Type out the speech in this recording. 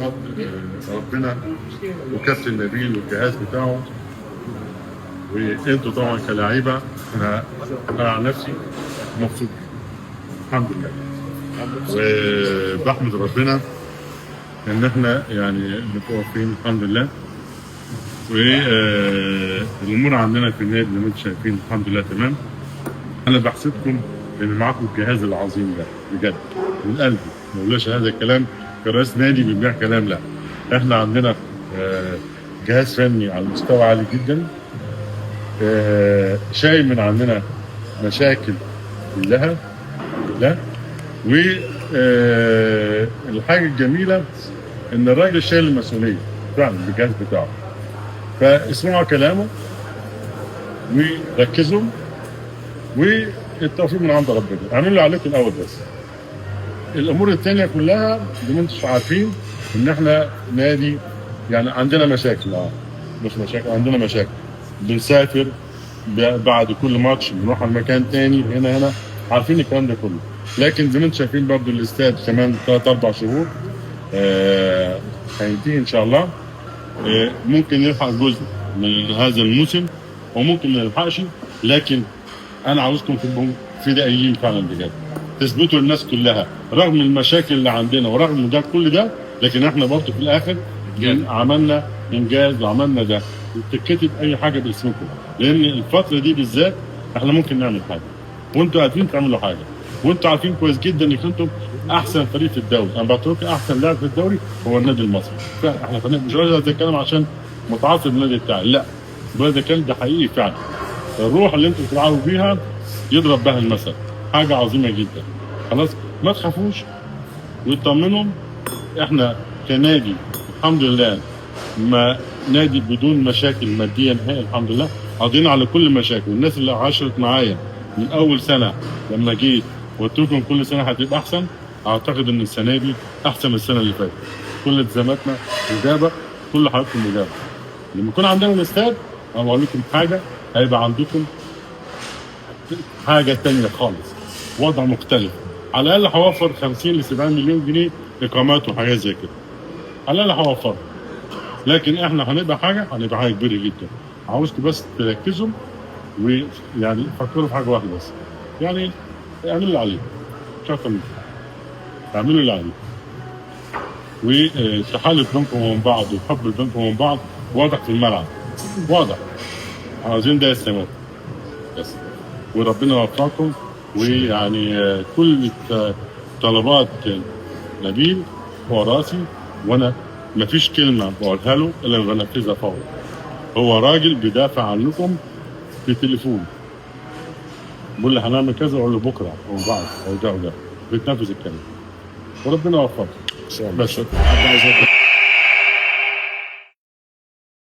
بفضل ربنا وكابتن نبيل والجهاز بتاعه، وانتوا طبعا كلاعيبه. انا عن نفسي مبسوط الحمد لله، وبحمد ربنا ان احنا يعني متوفين الحمد لله. والامور عندنا في النادي زي ما انتم شايفين الحمد لله تمام. انا بحسدكم ان معاكم الجهاز العظيم ده بجد من قلبي، ما بقولش هذا الكلام كرئيس نادي بيبيع كلام، لا احنا عندنا جهاز فني على مستوى عالي جدا، شايل من عندنا مشاكل كلها. والحاجه الجميله ان الراجل شايل المسؤوليه فعلا بالجهاز بتاعه، فاسمعوا كلامه وركزوا، والتوفيق من عند ربنا. اعملوا اللي عليكم الاول، بس الامور الثانيه كلها زي ما انتم عارفين ان احنا نادي يعني عندنا مشاكل، مش مشاكل، عندنا مشاكل. بنسافر بعد كل ماتش بنروح على مكان تاني هنا عارفين الكلام ده كله، لكن زي ما انتم شايفين برضه الاستاد كمان 3-4 شهور هينتهي ان شاء الله. ممكن نلحق جزء من هذا الموسم وممكن ما نلحقش، لكن انا عاوزكم تبقوا فدائيين فعلا بجد، تثبتوا للناس كلها رغم المشاكل اللي عندنا ورغم ده كل ده، لكن احنا برضه في الاخر عملنا انجاز وعملنا ده، تتكتب اي حاجه باسمكم، لان الفتره دي بالذات احنا ممكن نعمل حاجه وانتوا عارفين تعملوا حاجه، وانتوا عارفين كويس جدا انكم انتم احسن فريق في الدوري. انا بعتبركم احسن لاعب في الدوري هو النادي المصري، فاحنا مش عايز اتكلم عشان متعصب النادي بتاعي، لا ده كلام ده حقيقي فعلا. الروح اللي انتم بتلعبوا بيها يضرب بها المثل، حاجه عظيمه جدا. خلاص ما تخافوش واطمنوا، احنا كنادي الحمد لله ما نادي بدون مشاكل ماديه نهائي الحمد لله، قاضيين على كل المشاكل. والناس اللي عاشرت معايا من اول سنه لما جيت وقلت لكم كل سنه هتبقى احسن، اعتقد ان السنه دي احسن من السنه اللي فاتت. كل التزاماتنا مجابه، كل حاجتكم مجابه. لما يكون عندنا الاستاد انا بقول لكم حاجه، هيبقى عندكم حاجه ثانيه خالص، وضع مختلف. على الاقل هوفر 50 ل 70 مليون جنيه اقامات وحاجات زي كده، على الاقل هوفر. لكن احنا هنبقى حاجه كبيره جدا. عاوزكم بس تركزوا ويعني فكروا في حاجه واحده بس، يعني اعملوا اللي عليكم، مش اكتر من كده. اعملوا اللي عليكم، والتحالف بينكم وبين بعض والحب بينكم وبين بعض واضح في الملعب، واضح. عاوزين ده يستمر بس، وربنا يوفقكم. ويعني كل طلبات نبيل هو راسي، وانا مفيش كلمه بقولها له الا بنفذها فورا. هو راجل بيدافع عنكم في تليفون، بقول له هنعمل كذا اقول له بكره او بعد او ده بيتنفذ الكلام، وربنا يوفقك. بس